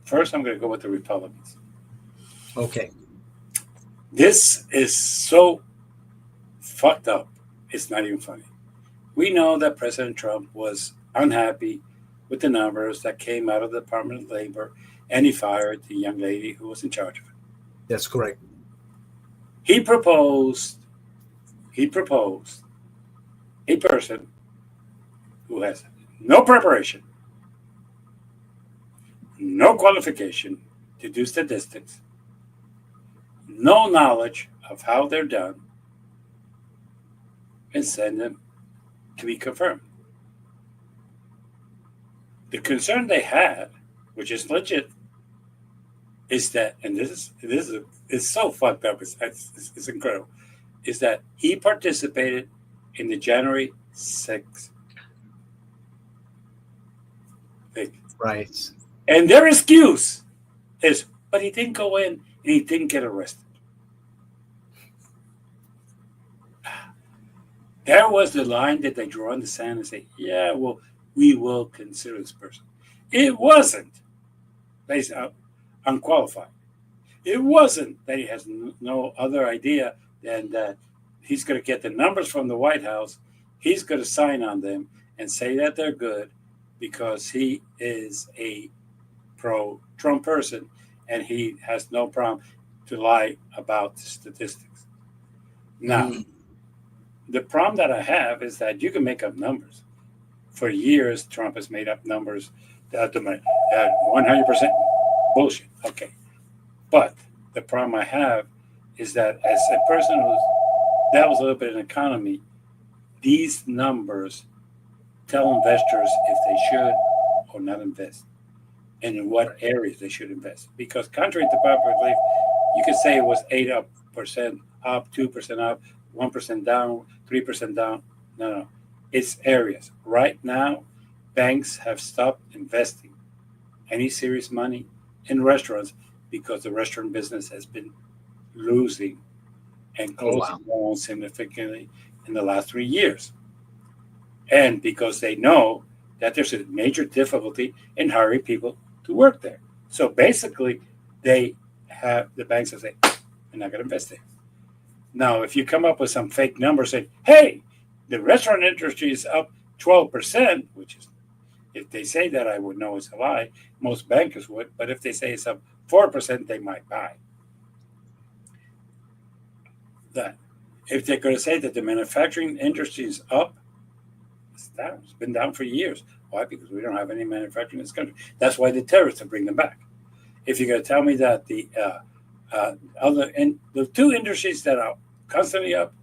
B: First, I'm going to go with the Republicans.
A: Okay.
B: This is so fucked up. It's not even funny. We know that President Trump was unhappy with the numbers that came out of the Department of Labor, and he fired the young lady who was in charge of it.
A: That's correct.
B: He proposed a person who has no preparation, no qualification to do statistics, no knowledge of how they're done, and send them to be confirmed. The concern they had, which is legit, is that, and this is so fucked up. It's incredible. Is that he participated in the January 6th thing.
A: Right.
B: And their excuse is, but he didn't go in and he didn't get arrested. There was the line that they draw in the sand and say, yeah, well, we will consider this person. It wasn't based on unqualified. It wasn't that he has no other idea than that he's going to get the numbers from the White House, he's going to sign on them and say that they're good because he is a pro-Trump person and he has no problem to lie about statistics. Now, the problem that I have is that you can make up numbers. For years, Trump has made up numbers that are 100% bullshit. Okay. But the problem I have is that as a person who dabbles a little bit in economy, these numbers tell investors if they should or not invest and in what areas they should invest. Because contrary to popular belief, you could say it was 8% up, 2% up, 1% down, 3% down. No. It's areas. Right now, banks have stopped investing any serious money in restaurants because the restaurant business has been losing and closing down significantly in the last 3 years. And because they know that there's a major difficulty in hiring people to work there. So basically, the banks have said, we're not going to invest there. Now, if you come up with some fake number saying, hey, the restaurant industry is up 12%, which is, if they say that, I would know it's a lie. Most bankers would. But if they say it's up 4%, they might buy that. If they're going to say that the manufacturing industry is up, it's down. It's been down for years. Why? Because we don't have any manufacturing in this country. That's why the tariffs to bring them back. If you're going to tell me that the two industries that are constantly up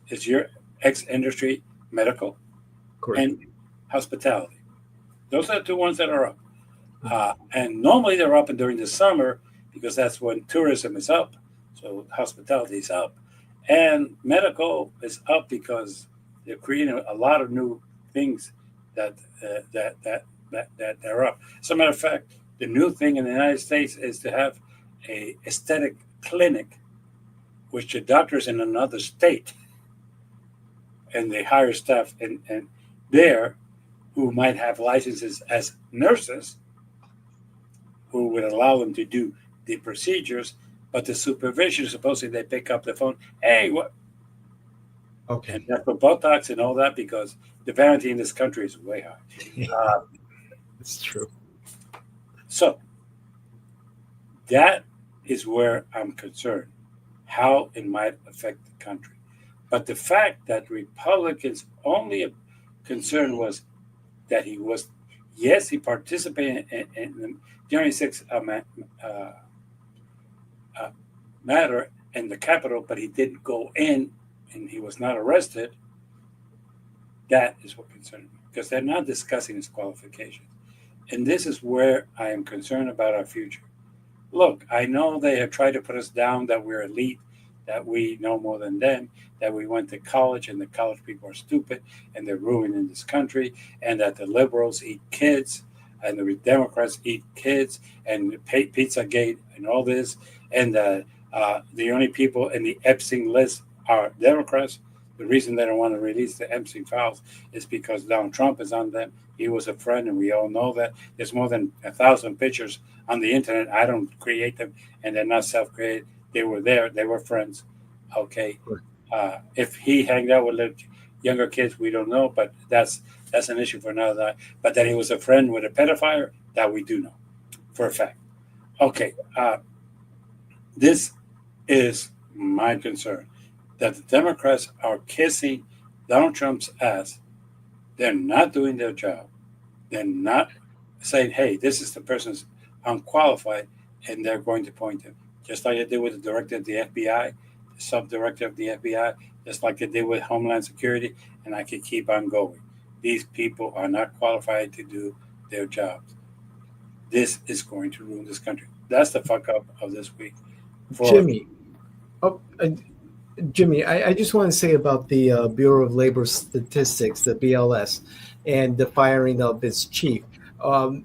B: is your industry, medical,
A: correct,
B: and hospitality. Those are the two ones that are up. And normally they're up during the summer because that's when tourism is up. So hospitality is up. And medical is up because they're creating a lot of new things that are up. As a matter of fact, the new thing in the United States is to have a aesthetic clinic, which the doctors in another state, and they hire staff and there who might have licenses as nurses, who would allow them to do the procedures, but the supervision, supposedly they pick up the phone, hey, what?
A: Okay.
B: And that's for Botox and all that because the vanity in this country is way high.
A: It's true.
B: So that is where I'm concerned, how it might affect the country. But the fact that Republicans' only concern was that he was, yes, he participated in the January 6th matter in the Capitol, but he didn't go in and he was not arrested. That is what concerned me. because they're not discussing his qualifications. And this is where I am concerned about our future. Look, I know they have tried to put us down that we're elite, that we know more than them, that we went to college and the college people are stupid and they're ruining this country, and that the liberals eat kids and the Democrats eat kids and Pizzagate and all this, and the only people in the Epstein list are Democrats. The reason they don't want to release the Epstein files is because Donald Trump is on them. He was a friend, and we all know that. There's more than 1,000 pictures on the internet. I don't create them, and they're not self-created. They were there. They were friends. Okay. If he hanged out with younger kids, we don't know, but that's an issue for another day. But that he was a friend with a pedophile, that we do know for a fact. Okay. This is my concern, that the Democrats are kissing Donald Trump's ass. They're not doing their job. They're not saying, hey, this is the person's unqualified, and they're going to point him. Just like they did with the director of the FBI, the sub-director of the FBI, just like they did with Homeland Security, and I could keep on going. These people are not qualified to do their jobs. This is going to ruin this country. That's the fuck up of this week.
A: Jimmy, Jimmy, I just want to say about the Bureau of Labor Statistics, the BLS, and the firing of its chief. I'm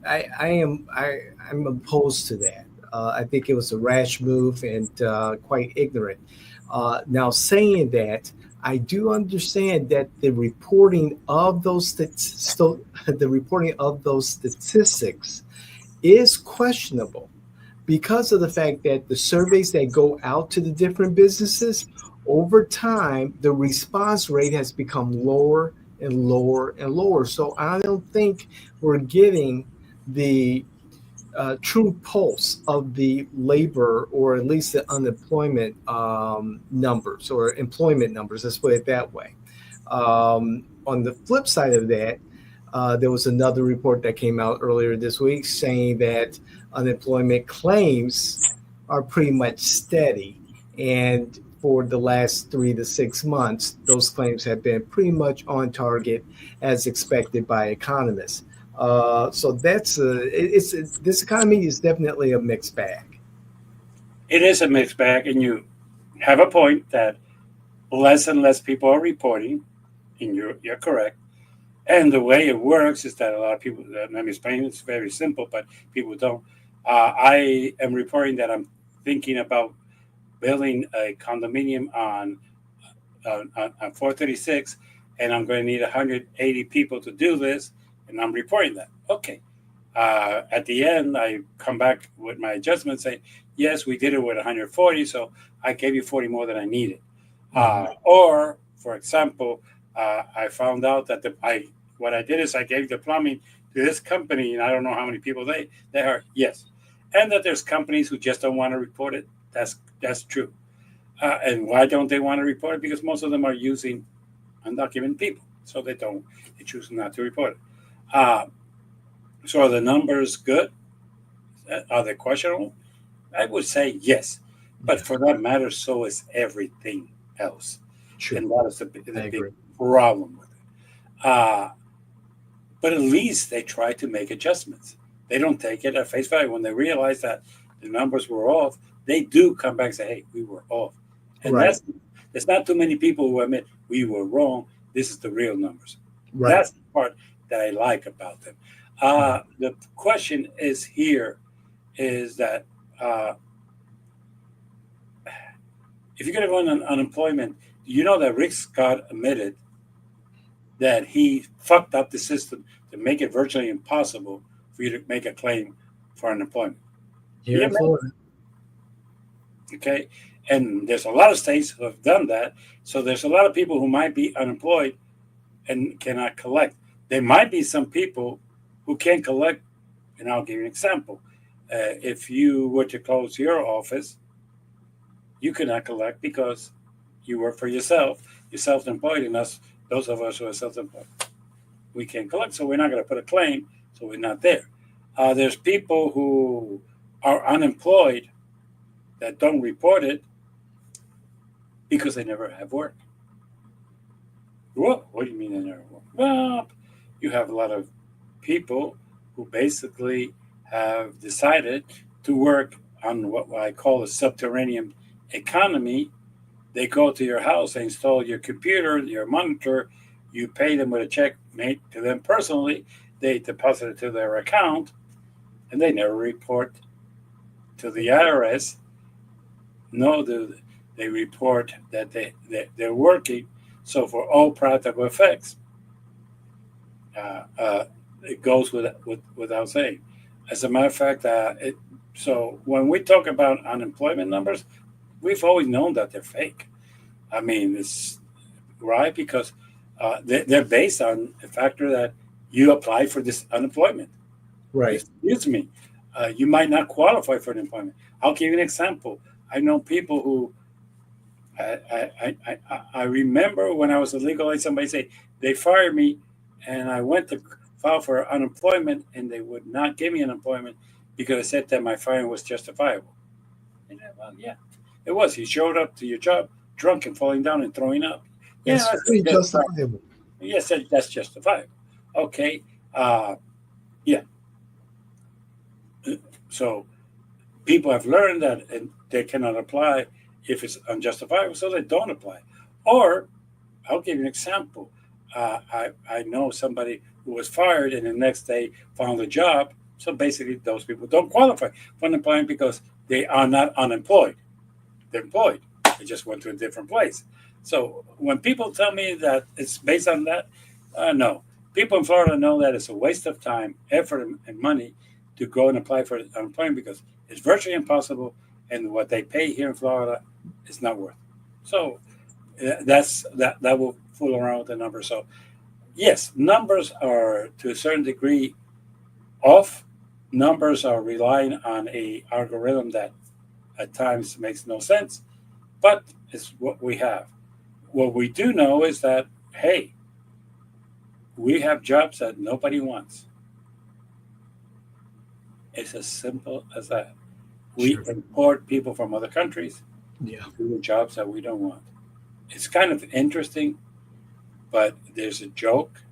A: opposed to that. I think it was a rash move and quite ignorant. Now, saying that, I do understand that the reporting of those statistics is questionable because of the fact that the surveys that go out to the different businesses, over time, the response rate has become lower and lower and lower. So I don't think we're getting the true pulse of the labor, or at least the unemployment numbers or employment numbers. Let's put it that way. On the flip side of that, there was another report that came out earlier this week saying that unemployment claims are pretty much steady. And for the last 3 to 6 months, those claims have been pretty much on target as expected by economists. So this economy is definitely a mixed bag.
B: It is a mixed bag, and you have a point that less and less people are reporting, and you're correct. And the way it works is that a lot of people, let me explain, it's very simple, but people don't. I am reporting that I'm thinking about building a condominium on 436, and I'm going to need 180 people to do this, and I'm reporting that. Okay. At the end, I come back with my adjustment, say, yes, we did it with 140, so I gave you 40 more than I needed. Or, for example, I found out that what I did is I gave the plumbing to this company, and I don't know how many people they are. Yes. And that there's companies who just don't want to report it. That's true. And why don't they want to report it? Because most of them are using undocumented people. So they choose not to report it. So are the numbers good? Are they questionable? I would say yes. But for that matter, so is everything else.
A: True.
B: And that is the big problem with it. But at least they try to make adjustments. They don't take it at face value. When they realize that the numbers were off, they do come back and say, hey, we were off. And there's not too many people who admit we were wrong. This is the real numbers. Right. That's the part that I like about them. The question is that if you're going to go on unemployment, you know that Rick Scott admitted that he fucked up the system to make it virtually impossible for you to make a claim for unemployment. Okay, and there's a lot of states who have done that. So there's a lot of people who might be unemployed and cannot collect. There might be some people who can't collect, and I'll give you an example. If you were to close your office, you cannot collect because you work for yourself. You're self-employed, and those of us who are self-employed, we can't collect, so we're not going to put a claim, so we're not there. There's people who are unemployed that don't report it because they never have work. What do you mean they never work? Well, you have a lot of people who basically have decided to work on what I call a subterranean economy. They go to your house, they install your computer, your monitor, you pay them with a check made to them personally, they deposit it to their account, and they never report to the IRS. No, they report that they're working. So, for all practical effects, it goes without saying. As a matter of fact, so when we talk about unemployment numbers, we've always known that they're fake. I mean, it's right because they're based on the factor that you apply for this unemployment.
A: Right.
B: Excuse me, you might not qualify for unemployment. I'll give you an example. I know people who I remember when I was a legal aid, somebody say they fired me, and I went to file for unemployment, and they would not give me unemployment because I said that my firing was justifiable. And well, yeah, it was. He showed up to your job drunk and falling down and throwing up. Yeah,
A: That's
B: that's
A: pretty
B: justifiable.
A: justifiable.
B: Yes, that's justifiable. Okay, yeah. So people have learned that and they cannot apply if it's unjustifiable, so they don't apply. Or I'll give you an example. I know somebody who was fired and the next day found a job. So basically, those people don't qualify for unemployment because they are not unemployed. They're employed. They just went to a different place. So when people tell me that it's based on that, no. People in Florida know that it's a waste of time, effort, and money to go and apply for unemployment because it's virtually impossible, and what they pay here in Florida is not worth it. So that will fool around with the numbers. So yes, numbers are to a certain degree off. Numbers are relying on a algorithm that at times makes no sense, but it's what we have. What we do know is that hey, we have jobs that nobody wants. It's as simple as that. We
A: Sure.
B: import people from other countries
A: Yeah.
B: to do the jobs that we don't want. It's kind of interesting, but there's a joke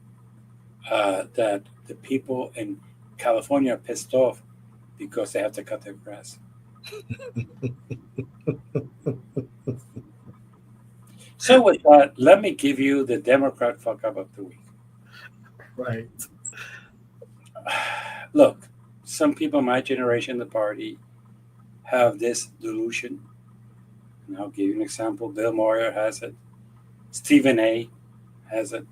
B: that the people in California are pissed off because they have to cut their grass. So with that, let me give you the Democrat fuck up of the week.
A: Right.
B: Look, some people in my generation, the party, have this delusion. And I'll give you an example. Bill Moyer has it. Stephen A has it.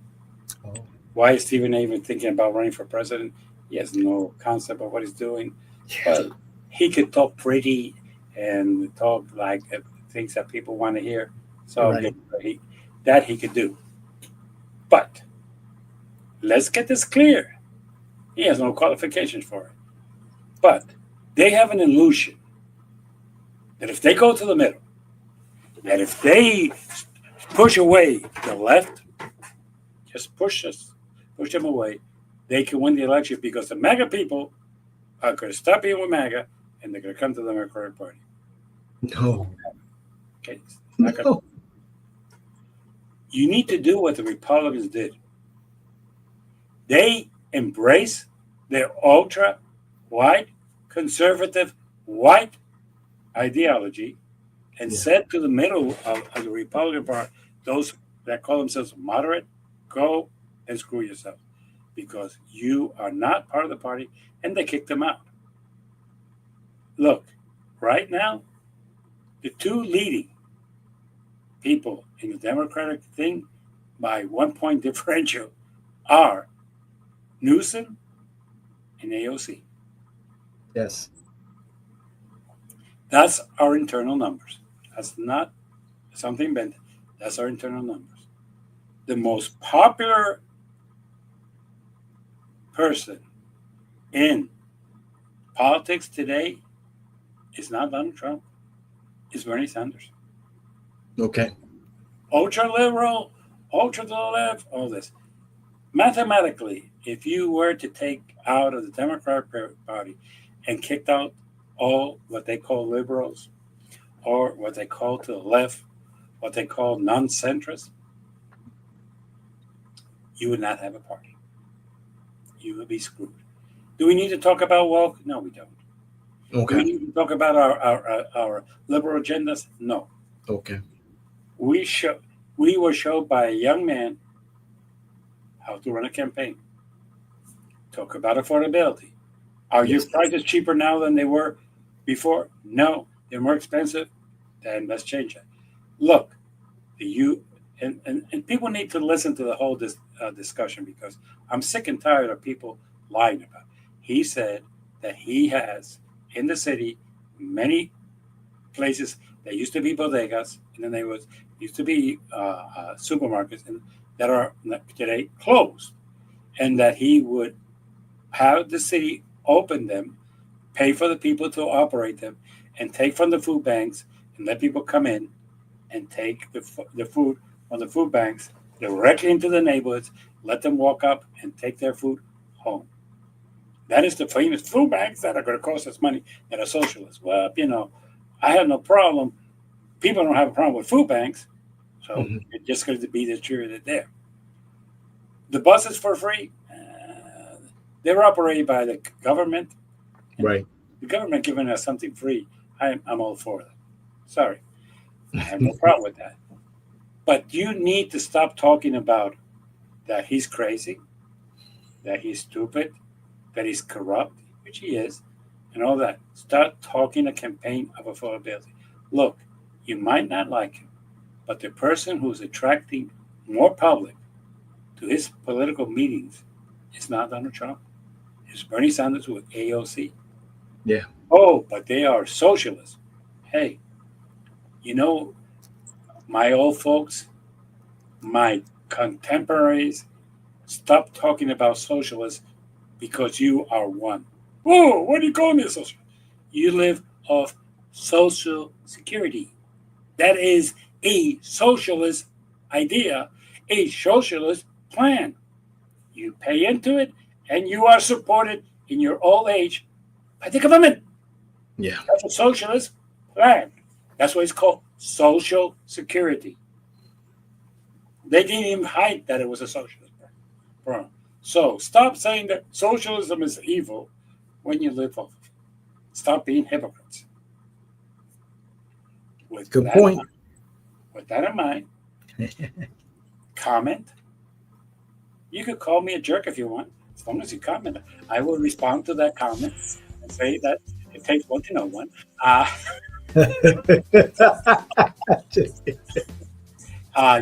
A: Oh.
B: Why is Stephen A even thinking about running for president? He has no concept of what he's doing.
A: Yeah.
B: But he could talk pretty and talk like things that people want to hear. So
A: Right.
B: that he could do. But let's get this clear. He has no qualifications for it. But they have an illusion that if they go to the middle, that if they push away the left, just push them away, they can win the election because the MAGA people are going to stop being with MAGA and they're going to come to the Democratic Party.
A: No.
B: Okay, it's not gonna,
A: No.
B: you need to do what the Republicans did. They embrace their ultra white, conservative, white ideology and
A: Yeah.
B: said to the middle of the Republican Party, those that call themselves moderate, go and screw yourself because you are not part of the party, and they kicked them out. Look, right now, the two leading people in the Democratic thing by 1 point differential are Newsom and AOC.
A: Yes.
B: That's our internal numbers. That's not something invented. That's our internal numbers. The most popular person in politics today is not Donald Trump. It's Bernie Sanders.
A: Okay.
B: Ultra liberal, ultra to the left, all this. Mathematically, if you were to take out of the Democratic Party and kicked out all what they call liberals or what they call to the left, what they call non centrists, you would not have a party. you will be screwed. Do we need to talk about woke? No, we don't.
A: Okay.
B: Do we need to talk about our liberal agendas? No.
A: Okay.
B: We were showed by a young man how to run a campaign. Talk about affordability. Are your prices cheaper now than they were before? No, they're more expensive. Then let's change it. Look, and people need to listen to the whole discussion, because I'm sick and tired of people lying about it. He said that he has in the city many places that used to be bodegas, and then they used to be supermarkets, and that are today closed, and that he would have the city open them, pay for the people to operate them, and take from the food banks and let people come in and take the food from the food banks directly into the neighborhoods, let them walk up and take their food home. That is the famous food banks that are going to cost us money, that are socialist. Well, I have no problem. People don't have a problem with food banks, so it's just going to be distributed there. The buses for free, they're operated by the government.
A: Right.
B: The government giving us something free, I'm all for that. Sorry. I have no problem with that. But you need to stop talking about that he's crazy, that he's stupid, that he's corrupt, which he is, and all that. Start talking a campaign of affordability. Look, you might not like him, but the person who's attracting more public to his political meetings is not Donald Trump. It's Bernie Sanders with AOC.
A: Yeah.
B: Oh, but they are socialists. Hey, my old folks, my contemporaries, stop talking about socialists because you are one. Whoa, what do you call me a socialist? You live off Social Security. That is a socialist idea, a socialist plan. You pay into it, and you are supported in your old age by the government.
A: Yeah.
B: That's a socialist plan. That's why it's called Social Security. They didn't even hide that it was a socialist plan. So stop saying that socialism is evil when you live off of it. Stop being hypocrites.
A: Good point.
B: With that in mind, comment. You could call me a jerk if you want, as long as you comment. I will respond to that comment and say that it takes one to know one.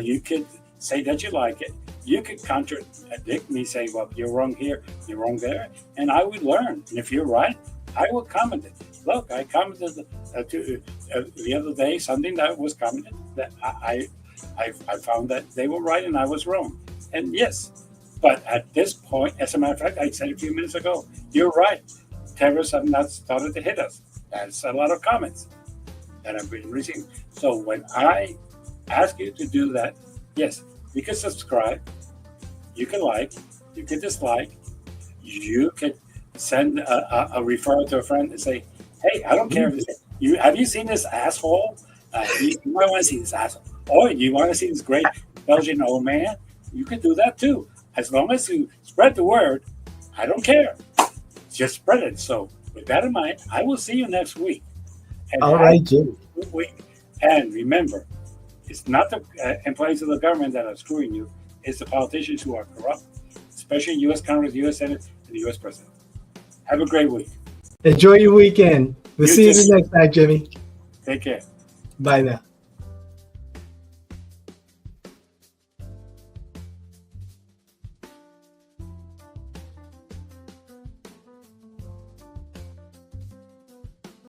B: You could say that you like it. You could contradict me, say, well, you're wrong here, you're wrong there, and I would learn. And if you're right, I will comment it. Look, I commented the other day something that was commented that I found that they were right and I was wrong. And yes, but at this point, as a matter of fact, I said a few minutes ago, you're right. Terrorists have not started to hit us. That's a lot of comments that I've been receiving. So when I ask you to do that, yes, you can subscribe, you can like, you can dislike, you can send a referral to a friend and say, hey, I don't care if have you seen this asshole? You might want to see this asshole. Or you want to see this great Belgian old man? You can do that too. As long as you spread the word, I don't care. Just spread it. So with that in mind, I will see you next week. And
A: all right, Jim.
B: Good week. And remember, it's not the employees of the government that are screwing you. It's the politicians who are corrupt, especially U.S. Congress, U.S. Senate, and the U.S. President. Have a great week.
A: Enjoy your weekend. We'll see you next time, Jimmy.
B: Take care.
A: Bye now.